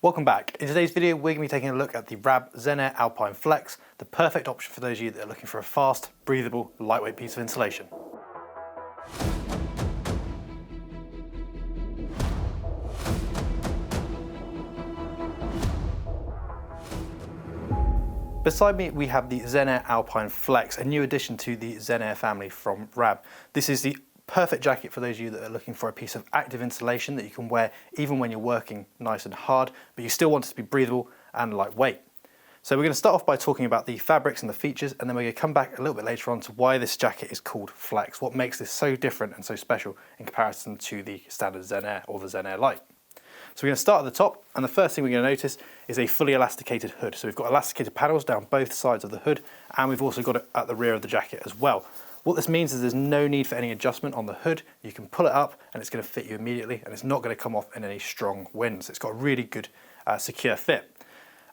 Welcome back. In today's video, we're going to be taking a look at the Rab Xenair Alpine Flex, the perfect option for those of you that are looking for a fast, breathable, lightweight piece of insulation. Beside me, we have the Xenair Alpine Flex, a new addition to the Xenair family from Rab. This is the perfect jacket for those of you that are looking for a piece of active insulation that you can wear even when you're working nice and hard, but you still want it to be breathable and lightweight. So we're going to start off by talking about the fabrics and the features, and then we're going to come back a little bit later on to why this jacket is called Flex, what makes this so different and so special in comparison to the standard Xenair or the Xenair Light. So we're going to start at the top, and the first thing we're going to notice is a fully elasticated hood. So we've got elasticated panels down both sides of the hood, and we've also got it at the rear of the jacket as well. What this means is there's no need for any adjustment on the hood. You can pull it up and it's going to fit you immediately, and it's not going to come off in any strong winds. It's got a really good secure fit.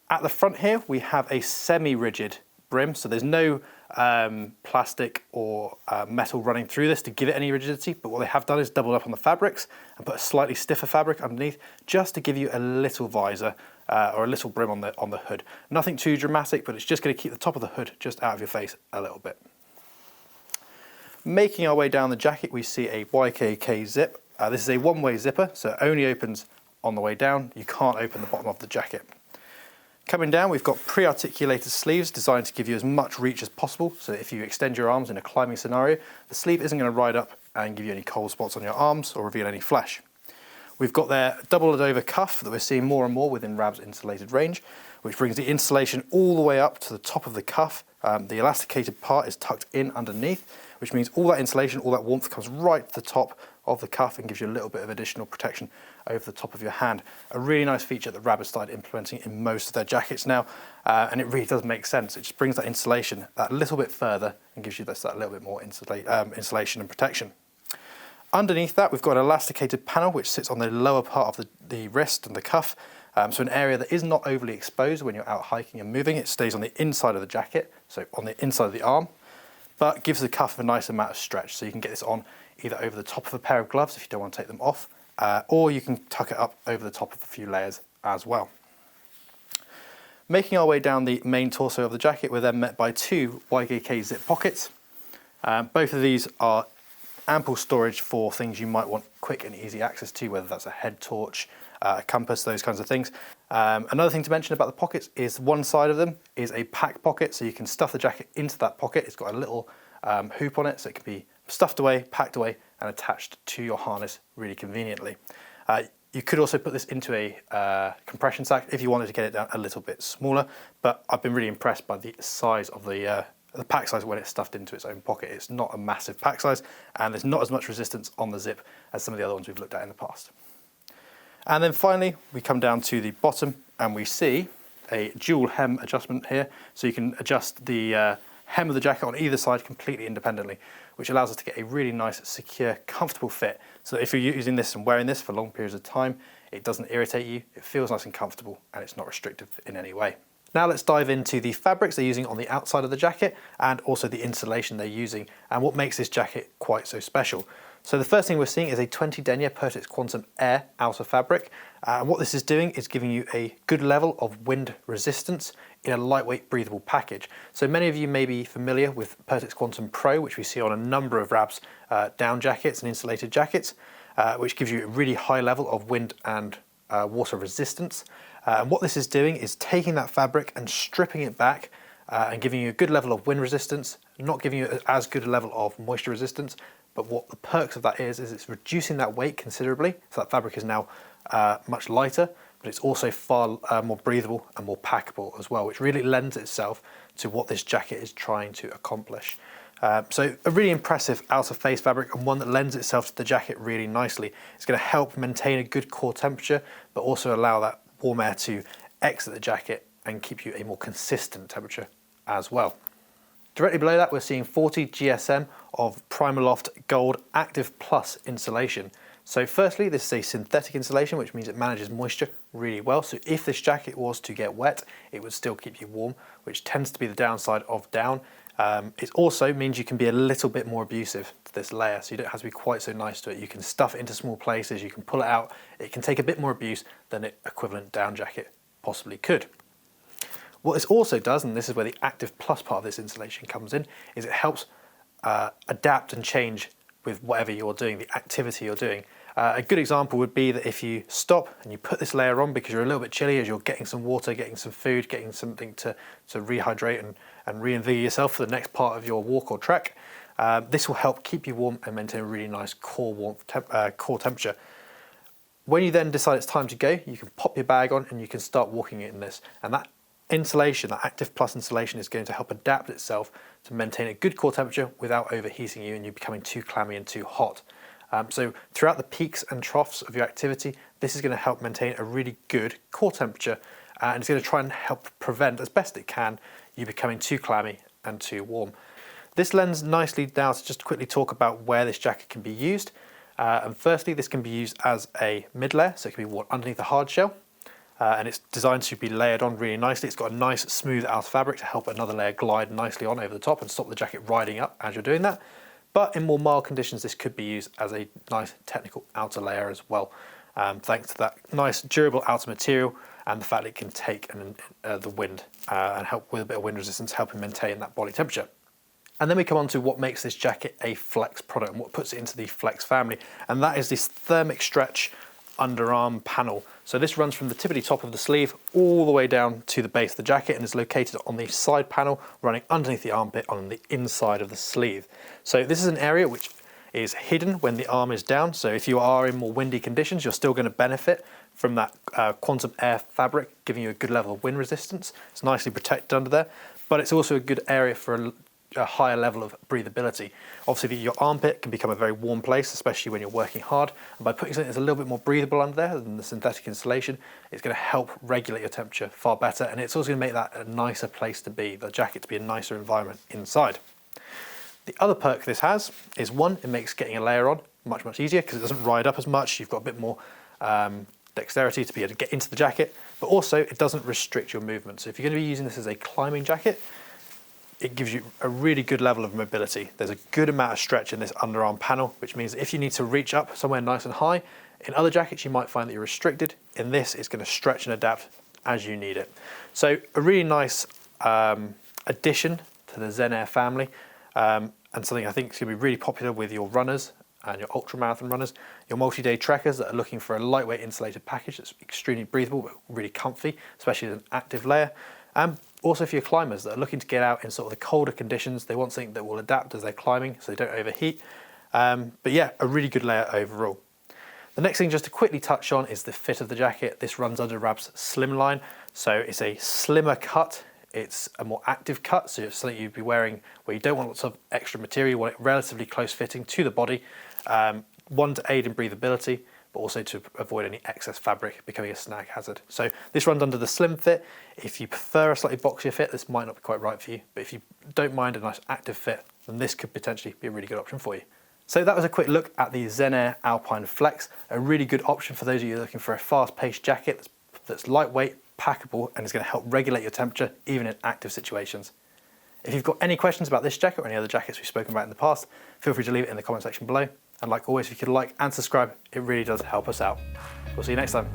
At the front here, we have a semi-rigid brim, so there's no plastic or metal running through this to give it any rigidity, but what they have done is doubled up on the fabrics and put a slightly stiffer fabric underneath just to give you a little visor or a little brim on the hood. Nothing too dramatic, but it's just going to keep the top of the hood just out of your face a little bit. Making our way down the jacket, we see a YKK zip. This is a one-way zipper, so it only opens on the way down. You can't open the bottom of the jacket. Coming down, we've got pre-articulated sleeves designed to give you as much reach as possible. So if you extend your arms in a climbing scenario, the sleeve isn't going to ride up and give you any cold spots on your arms or reveal any flesh. We've got their doubled over cuff that we're seeing more and more within Rab's insulated range, which brings the insulation all the way up to the top of the cuff. The elasticated part is tucked in underneath, which means all that insulation, all that warmth comes right to the top of the cuff and gives you a little bit of additional protection over the top of your hand. A really nice feature that Rab has started implementing in most of their jackets now, and it really does make sense. It just brings that insulation that little bit further and gives you that little bit more insulation and protection. Underneath that, we've got an elasticated panel which sits on the lower part of the wrist and the cuff, so an area that is not overly exposed when you're out hiking and moving. It stays on the inside of the jacket, so on the inside of the arm, but gives the cuff a nice amount of stretch, so you can get this on either over the top of a pair of gloves if you don't want to take them off, or you can tuck it up over the top of a few layers as well. Making our way down the main torso of the jacket, we're then met by two YKK zip pockets. Both of these are ample storage for things you might want quick and easy access to, whether that's a head torch, a compass, those kinds of things. Another thing to mention about the pockets is one side of them is a pack pocket, so you can stuff the jacket into that pocket. It's got a little hoop on it, so it can be stuffed away, packed away, and attached to your harness really conveniently. You could also put this into a compression sack if you wanted to get it down a little bit smaller, but I've been really impressed by the size of the pack size when it's stuffed into its own pocket. It's not a massive pack size, and there's not as much resistance on the zip as some of the other ones we've looked at in the past. And then finally, we come down to the bottom and we see a dual hem adjustment here. So you can adjust the hem of the jacket on either side completely independently, which allows us to get a really nice, secure, comfortable fit. So if you're using this and wearing this for long periods of time, it doesn't irritate you, it feels nice and comfortable, and it's not restrictive in any way. Now let's dive into the fabrics they're using on the outside of the jacket and also the insulation they're using and what makes this jacket quite so special. So the first thing we're seeing is a 20 denier Pertex Quantum Air outer fabric. And what this is doing is giving you a good level of wind resistance in a lightweight breathable package. So many of you may be familiar with Pertex Quantum Pro, which we see on a number of Rab's down jackets and insulated jackets, which gives you a really high level of wind and water resistance. And what this is doing is taking that fabric and stripping it back and giving you a good level of wind resistance, not giving you as good a level of moisture resistance, but what the perks of that is it's reducing that weight considerably, so that fabric is now much lighter, but it's also far more breathable and more packable as well, which really lends itself to what this jacket is trying to accomplish. So a really impressive outer face fabric, and one that lends itself to the jacket really nicely. It's going to help maintain a good core temperature, but also allow that warm air to exit the jacket and keep you a more consistent temperature as well. Directly below that, we're seeing 40 GSM of PrimaLoft Gold Active Plus insulation. So firstly, this is a synthetic insulation, which means it manages moisture really well. So if this jacket was to get wet, it would still keep you warm, which tends to be the downside of down. It also means you can be a little bit more abusive to this layer, so you don't have to be quite so nice to it. You can stuff it into small places, you can pull it out. It can take a bit more abuse than an equivalent down jacket possibly could. What this also does, and this is where the Active Plus part of this insulation comes in, is it helps adapt and change with whatever you're doing, the activity you're doing. A good example would be that if you stop and you put this layer on because you're a little bit chilly, as you're getting some water, getting some food, getting something to rehydrate and reinvigorate yourself for the next part of your walk or trek, this will help keep you warm and maintain a really nice core temperature. When you then decide it's time to go, you can pop your bag on and you can start walking in this. And that insulation, that Active Plus insulation, is going to help adapt itself to maintain a good core temperature without overheating you and you becoming too clammy and too hot. So throughout the peaks and troughs of your activity, this is going to help maintain a really good core temperature, and it's going to try and help prevent, as best it can, you becoming too clammy and too warm. This lends nicely now to just quickly talk about where this jacket can be used. And firstly, this can be used as a mid-layer, so it can be worn underneath the hard shell. And it's designed to be layered on really nicely. It's got a nice smooth outer fabric to help another layer glide nicely on over the top and stop the jacket riding up as you're doing that. But in more mild conditions, this could be used as a nice technical outer layer as well, thanks to that nice durable outer material and the fact it can take the wind and help with a bit of wind resistance, helping maintain that body temperature. And then we come on to what makes this jacket a Flex product and what puts it into the Flex family, and that is this Thermic stretch underarm panel. So this runs from the tippity top of the sleeve all the way down to the base of the jacket and is located on the side panel running underneath the armpit on the inside of the sleeve. So this is an area which is hidden when the arm is down, so if you are in more windy conditions, you're still going to benefit from that quantum air fabric giving you a good level of wind resistance. It's nicely protected under there, but it's also a good area for a higher level of breathability. Obviously your armpit can become a very warm place, especially when you're working hard, and by putting something that's a little bit more breathable under there than the synthetic insulation, it's going to help regulate your temperature far better, and it's also going to make that a nicer place to be, the jacket to be a nicer environment inside. The other perk this has is, one, it makes getting a layer on much easier because it doesn't ride up as much. You've got a bit more dexterity to be able to get into the jacket, but also it doesn't restrict your movement. So if you're going to be using this as a climbing jacket, it gives you a really good level of mobility. There's a good amount of stretch in this underarm panel, which means if you need to reach up somewhere nice and high, in other jackets you might find that you're restricted. In this, it's going to stretch and adapt as you need it. So a really nice addition to the Xenair family, and something I think is going to be really popular with your runners and your ultramarathon runners, your multi-day trekkers that are looking for a lightweight insulated package that's extremely breathable but really comfy, especially as an active layer. And also for your climbers that are looking to get out in sort of the colder conditions, they want something that will adapt as they're climbing so they don't overheat. But yeah, a really good layer overall. The next thing just to quickly touch on is the fit of the jacket. This runs under Rab's Slim line, so it's a slimmer cut. It's a more active cut, so it's something you'd be wearing where you don't want lots of extra material, you want it relatively close fitting to the body. One, to aid in breathability, but also to avoid any excess fabric becoming a snag hazard. So this runs under the slim fit. If you prefer a slightly boxier fit, this might not be quite right for you, but if you don't mind a nice active fit, then this could potentially be a really good option for you. So that was a quick look at the Xenair Alpine Flex, a really good option for those of you looking for a fast-paced jacket that's lightweight, packable, and is going to help regulate your temperature even in active situations. If you've got any questions about this jacket or any other jackets we've spoken about in the past, feel free to leave it in the comment section below. And like always, if you could like and subscribe, it really does help us out. We'll see you next time.